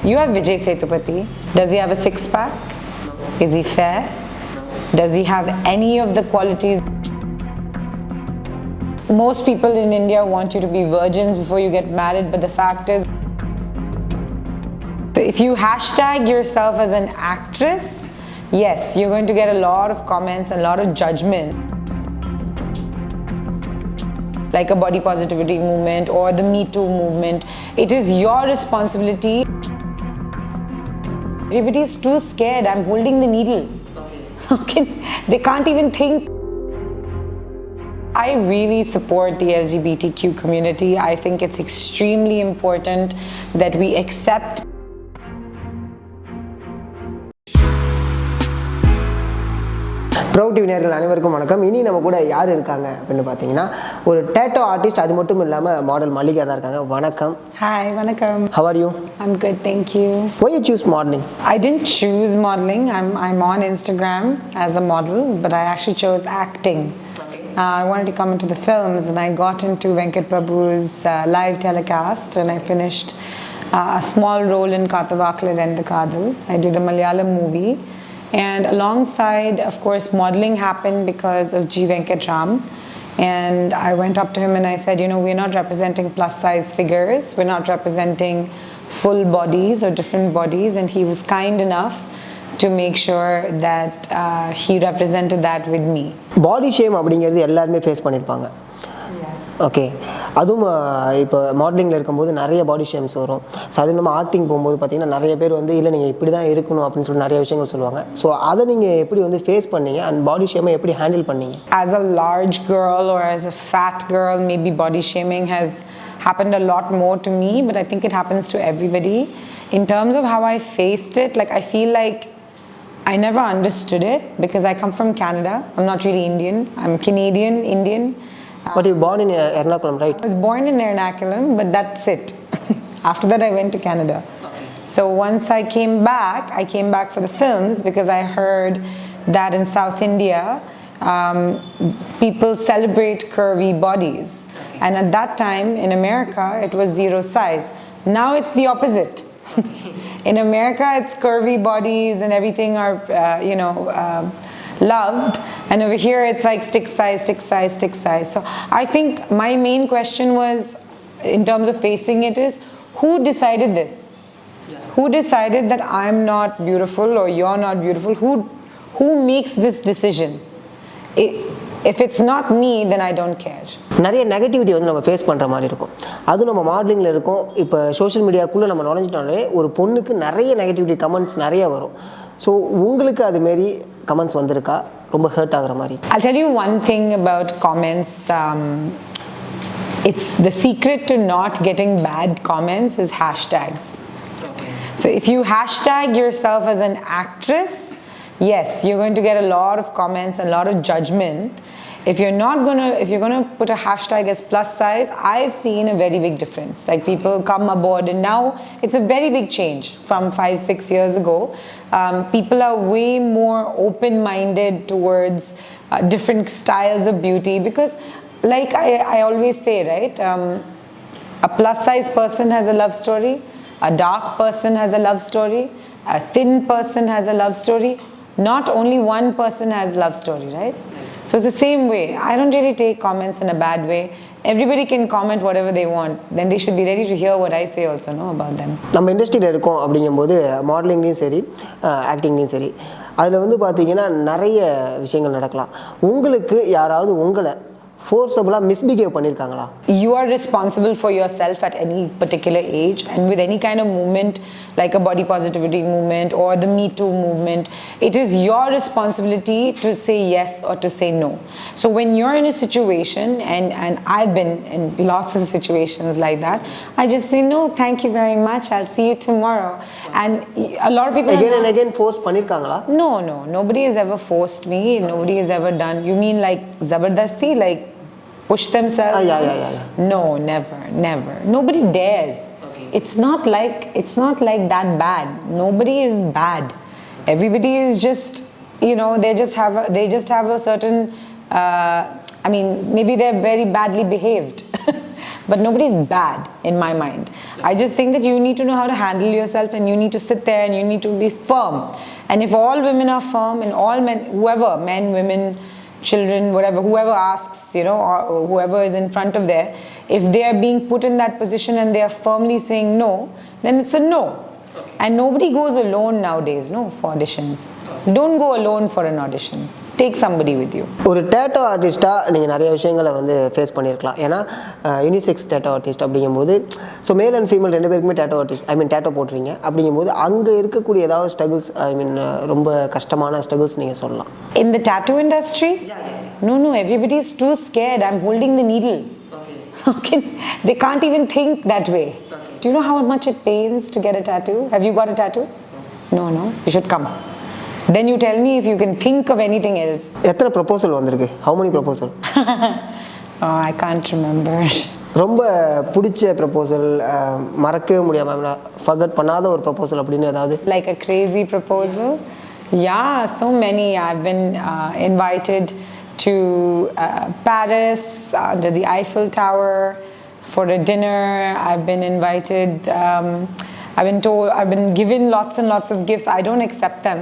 You have Vijay Sethupathi. Does he have a six-pack? No. Is he fair? No. Does he have any of the qualities? Most people in India want you to be virgins before you get married, but the fact is, so if you hashtag yourself as an actress, yes, you're going to get a lot of comments, a lot of judgment. Like a body positivity movement or the Me Too movement. It is your responsibility. Everybody is too scared. I'm holding the needle. Okay. They can't even think. I really support the LGBTQ community. I think it's extremely important that we accept. Provoke நேயர்கள் அனைவருக்கும் வணக்கம். இனி நம்ம கூட யார் இருக்காங்க அப்படின்னு பார்த்தீங்கன்னா ஒரு டேட்டோ ஆர்டிஸ்ட், அது மட்டும் இல்லாமல் மாடல் மல்லிகா தான் இருக்காங்க. வணக்கம். Hi, vanakkam. How are you? I'm good, thank you. Why you choose modeling? I didn't choose modeling. I'm on Instagram as a model, but I actually chose acting. I wanted to come into the films, and I got into Venkat Prabhu's live telecast, and I finished a small role in Kathavakkala Rendu Kadal. I did a Malayalam movie. And alongside, of course, modeling happened because of G. Venkat Ram. And I went up to him and I said, you know, we're not representing plus size figures. We're not representing full bodies or different bodies. And he was kind enough to make sure that he represented that with me. Body shame அப்படிங்கிறது எல்லாருமே face பண்ணியிருப்பாங்க. Okay, அதுவும் இப்போ மாடலிங்கில் இருக்கும்போது நிறைய பாடி ஷேம்ஸ் வரும். So அது நம்ம ஆக்டிங் போகும்போது பார்த்தீங்கன்னா நிறைய பேர் வந்து இல்லை நீங்கள் இப்படி தான் இருக்கணும் அப்படின்னு சொல்லி நிறைய விஷயங்கள் சொல்லுவாங்க. ஸோ அதை நீங்கள் எப்படி வந்து ஃபேஸ் பண்ணீங்க அண்ட் பாடி ஷேமை எப்படி ஹேண்டில் பண்ணீங்க? As a large girl or as a fat girl, maybe body shaming has happened a lot more to me, but I think it happens to everybody. In terms of how I faced it, like I feel like I never understood it because I come from Canada. I'm not really Indian. I'm Canadian, Indian. But you born in Ernakulam, right? I was born in Ernakulam, but that's it. After that, I went to Canada. Okay. So once I came back for the films because I heard that in South India, people celebrate curvy bodies. Okay. And at that time, in America, it was zero size. Now it's the opposite. In America, it's curvy bodies and everything are, loved, and over here it's like stick size. So I think my main question was, in terms of facing it, is who decided this? Who decided that I'm not beautiful or you're not beautiful? Who makes this decision? If it's not me, then I don't care. நிறைய negativity வந்து நம்ம face பண்ணுற மாதிரி இருக்கும். அதுவும் நம்ம மாடலிங்கில் இருக்கோம். இப்போ சோஷியல் மீடியாக்குள்ளே நம்ம நுழைஞ்சிட்டாலே ஒரு பொண்ணுக்கு நிறைய நெகட்டிவிட்டி கமெண்ட்ஸ் நிறைய வரும். ஸோ உங்களுக்கு அதுமாரி கமெண்ட்ஸ் வந்திருக்கா, ரொம்ப ஹர்ட் ஆகிற மாதிரி? I'll tell you one thing about comments. It's the secret to not getting bad comments is hashtags. Okay. So if you hashtag yourself as an actress, yes, you're going to get a lot of comments, a lot of judgment. If you're gonna put a hashtag as plus size, I've seen a very big difference. Like people come aboard, and now it's a very big change from 5-6 years ago. People are way more open-minded towards different styles of beauty because, like I always say, right? A plus size person has a love story. A dark person has a love story. A thin person has a love story. Not only one person has love story, right? So it's the same way. I don't really take comments in a bad way. Everybody can comment whatever they want. Then they should be ready to hear what I say also, no, about them. நம்ம இண்டஸ்ட்ரியில் இருக்கோம் அப்படிங்கும்போது மாடலிங்லேயும் சரி ஆக்டிங்லேயும் சரி அதில் வந்து பார்த்தீங்கன்னா நிறைய விஷயங்கள் நடக்கலாம். உங்களுக்கு யாராவது உங்களை ஃபோர்ஸபுளாக மிஸ்பிஹேவ் பண்ணியிருக்காங்களா? You are responsible for yourself at any particular age, and with any kind of movement like a body positivity movement or the Me Too movement, it is your responsibility to say yes or to say no. So when you're in a situation, and I've been in lots of situations like that, I just say no, thank you very much, I'll see you tomorrow. And a lot of people again force பண்ணிருக்காங்களா? No, nobody has ever forced me. Nobody has ever done. You mean like zabardasti, like push themselves? Yeah. No, never. Nobody dares. Okay. It's not like that bad. Nobody is bad. Everybody is just, they just have a certain maybe they're very badly behaved. but nobody's bad in my mind. I just think that you need to know how to handle yourself, and you need to sit there and you need to be firm. And if all women are firm, and all men, whoever, men, women, children, whatever, whoever asks, or whoever is in front of there, if they are being put in that position and they are firmly saying no, then it's a no. And nobody goes alone nowadays, no, for auditions. Don't go alone for an audition. Take somebody with you. ஒரு டேட்டோ ஆர்டிஸ்ட்டாக நீங்கள் நிறைய விஷயங்களை வந்து face பண்ணியிருக்கலாம். ஏன்னா unisex டேட்டோ artist அப்படிங்கும்போது so male and female ரெண்டு பேருக்குமே டேட்டோ ஆர்டிஸ்ட் டேட்டோ போட்டுறீங்க. அப்படிங்கும்போது அங்கே இருக்கக்கூடிய ஏதாவது ஸ்ட்ரகிள்ஸ் ரொம்ப கஷ்டமான ஸ்ட்ரகிள்ஸ் நீங்கள் சொல்லலாம். In the tattoo industry? No, everybody is too scared. I'm holding the needle. Okay. They can't even think that way. Do you know how much it pains to get a tattoo? Have you got a tattoo? No. You should come. Then you tell me if you can think of anything else. எத்தனை proposal வந்திருக்கு? How many proposal? I can't remember. ரொம்ப பிடிச்ச proposal, மறக்கவே முடியாமல் forgot பண்ணாத ஒரு proposal அப்படின்னு ஏதாவது? Like a crazy proposal? Yeah, so many. I've been invited to Paris under the Eiffel Tower for a dinner. I've been invited, I've been given lots and lots of gifts. I don't accept them,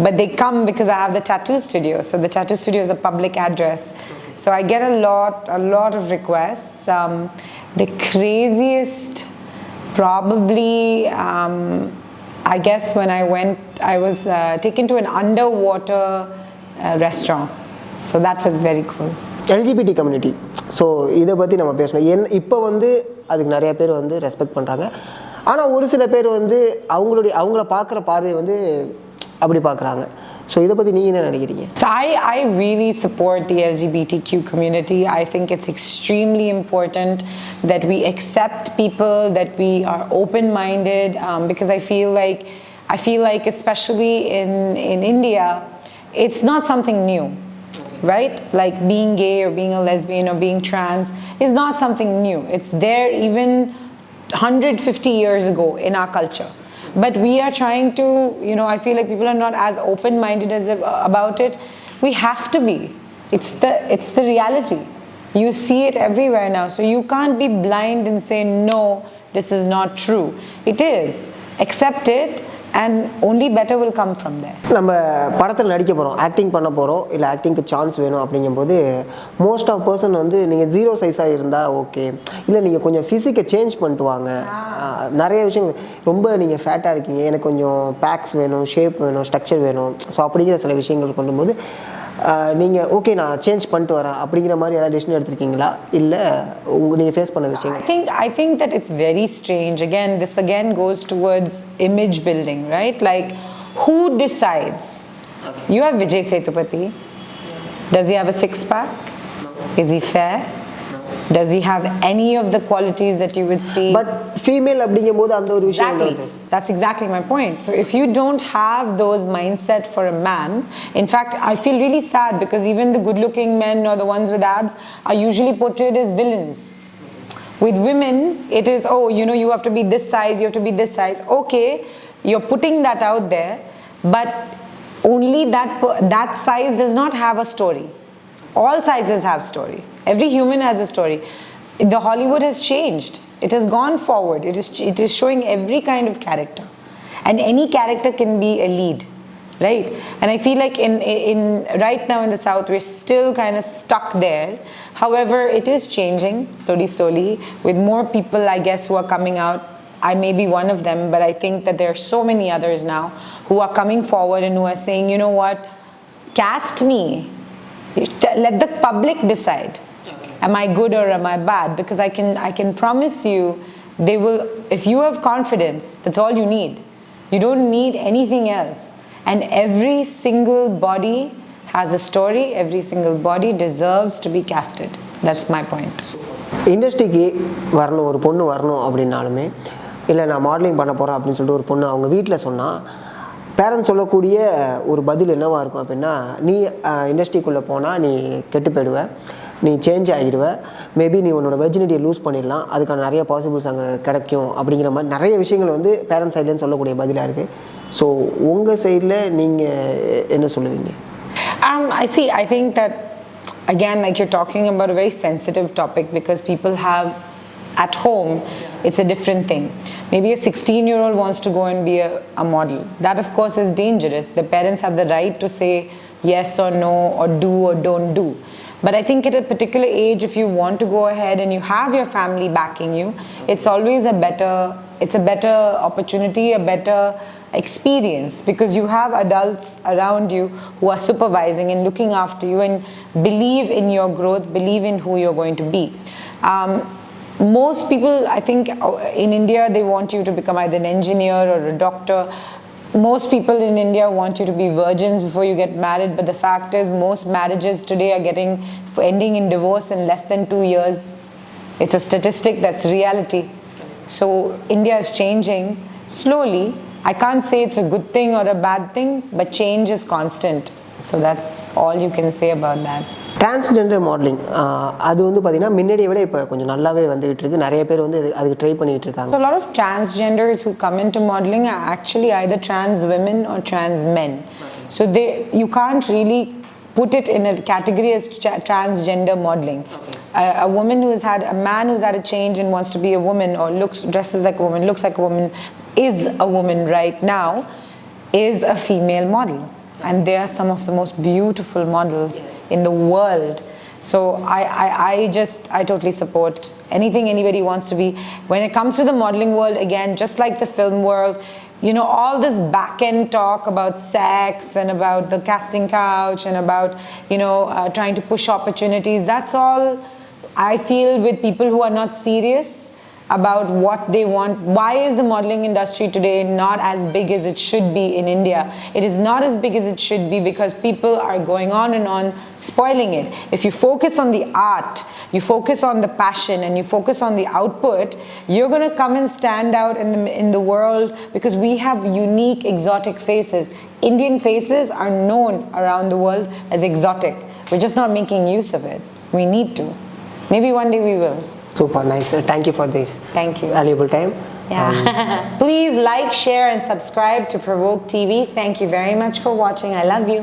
but they come because I have the tattoo studio. So the tattoo studio is a public address. So I get a lot of requests. The craziest, probably, I guess when I was taken to an underwater restaurant. So that was very cool. LGBT community, so இதை பற்றி நம்ம பேசணும். இப்போ வந்து அதுக்கு நிறைய பேர் வந்து ரெஸ்பெக்ட் பண்ணுறாங்க. ஆனால் ஒரு சில பேர் வந்து அவங்கள பார்க்குற பார்வை வந்து அப்படி பார்க்குறாங்க. ஸோ இதை பற்றி நீங்கள் என்ன நினைக்கிறீங்க? So I really support the LGBTQ community. I think it's extremely important that we accept people, that we are open-minded, because I feel like especially in India, it's not something new. Right? Like being gay or being a lesbian or being trans is not something new. It's there even 150 years ago in our culture. But we are trying to, I feel like people are not as open-minded about it. We have to be. It's the reality. You see it everywhere now. So you can't be blind and say, no, this is not true. It is. Accept it. And only better will come from there. நம்ம படத்தில் நடிக்க போகிறோம், acting பண்ண போகிறோம், இல்லை ஆக்டிங்க்கு chance வேணும் அப்படிங்கும்போது most of person வந்து நீங்கள் 0 சைஸாக இருந்தால் ஓகே, இல்லை நீங்கள் கொஞ்சம் ஃபிசிக்கை சேஞ்ச் பண்ணிட்டு வாங்க, நிறைய விஷயங்கள் ரொம்ப நீங்கள் ஃபேட்டாக இருக்கீங்க, எனக்கு கொஞ்சம் பேக்ஸ் வேணும், ஷேப் வேணும், ஸ்ட்ரக்சர் வேணும், ஸோ அப்படிங்கிற சில விஷயங்கள் கொண்டும்போது நீங்கள் ஓகே நான் சேஞ்ச் பண்ணிட்டு வரேன் அப்படிங்கிற மாதிரி ஏதாவது டெசிஷன் எடுத்திருக்கீங்களா, இல்லை நீங்கள் ஃபேஸ் பண்ண விஷயம்? I think that it's very strange. This again goes towards image building, right? Like, who decides? Okay. You have Vijay Sethupathi. Yeah. Does he have a six-pack? No. Is he fair? No. Does he have any of the qualities that you would see? But female அப்படிங்கும்போது அந்த ஒரு விஷயம். Exactly. That's exactly my point. So if you don't have those mindset for a man, in fact, I feel really sad because even the good-looking men or the ones with abs are usually portrayed as villains. With women, it is, you have to be this size, you have to be this size. Okay, you're putting that out there, but only that size does not have a story. All sizes have story. Every human has a story. The Hollywood has changed. It has gone forward. It is showing every kind of character, and any character can be a lead, right? And I feel like in right now in the South we're still kind of stuck there. However, it is changing slowly with more people, I guess, who are coming out. I may be one of them, but I think that there are so many others now who are coming forward and who are saying, you know what, cast me. Let the public decide. Okay. Am I good or am I bad? Because I can promise you, they will. If you have confidence, that's all you need. You don't need anything else. And every single body has a story. Every single body deserves to be casted. That's my point. இண்டஸ்ட்ரிக்கு வரணும், ஒரு பொண்ணு வரணும் அப்படின்னாலுமே, இல்லை நான் modelling பண்ண போகிறேன் அப்படின்னு சொல்லிட்டு ஒரு பொண்ணு அவங்க வீட்டில் சொன்னால், பேரண்ட்ஸ் சொல்லக்கூடிய ஒரு பதில் என்னவாக இருக்கும் அப்படின்னா, நீ இண்டஸ்ட்ரிக்குள்ளே போனால் நீ கெட்டு போயிடுவ, நீ சேஞ்ச் ஆகிடுவ, மேபி நீ உன்னோட வெர்ஜினிட்டியை லூஸ் பண்ணிடலாம், அதுக்கான நிறைய பாசிபிள்ஸ் அங்கே கிடைக்கும் அப்படிங்கிற மாதிரி நிறைய விஷயங்கள் வந்து பேரண்ட்ஸ் சைட்லேருந்து சொல்லக்கூடிய பதிலாக இருக்குது. ஸோ உங்கள் சைடில் நீங்கள் என்ன சொல்லுவீங்க? I think that again, like you're talking about a very sensitive topic because people have at home, it's a different thing. Maybe a 16-year-old wants to go and be a model. That of course is dangerous. The parents have the right to say yes or no, or do or don't do. But I think at a particular age, if you want to go ahead and you have your family backing you, it's always a better opportunity, a better experience, because you have adults around you who are supervising and looking after you and believe in your growth, believe in who you're going to be. Most people, I think, in India, they want you to become either an engineer or a doctor. Most people in India want you to be virgins before you get married, but the fact is most marriages today are ending in divorce in less than 2 years. It's a statistic, that's reality. So India is changing slowly. I can't say it's a good thing or a bad thing, but change is constant. So that's all you can say about that. Transgender modelling அது வந்து பார்த்தீங்கன்னா முன்னாடியை விட இப்போ கொஞ்சம் நல்லாவே வந்துகிட்டு இருக்கு. நிறைய பேர் வந்து அதுக்கு ட்ரை பண்ணிட்டு இருக்காங்க. So a lot of transgenders who come into modeling are actually either trans women or trans men. So you can't really put it in a category as transgender modeling. A woman a man who's had a change and wants to be a woman or dresses like a woman, looks like a woman, is a woman right now, is a female model. And they are some of the most beautiful models in the world. So I totally support anything anybody wants to be. When it comes to the modeling world, again, just like the film world, you know, all this back-end talk about sex and about the casting couch and about, you know, trying to push opportunities, that's all I feel with people who are not serious about what they want. Why is the modeling industry today not as big as it should be in India? It is not as big as it should be because people are going on and on spoiling it. If you focus on the art, you focus on the passion, and you focus on the output, you're going to come and stand out in the world, because we have unique exotic faces. Indian faces are known around the world as exotic. We're just not making use of it. We need to. Maybe one day we will. Super nice. Thank you for this. Thank you. Valuable time. Yeah. Please like, share, and subscribe to Provoke TV. Thank you very much for watching. I love you.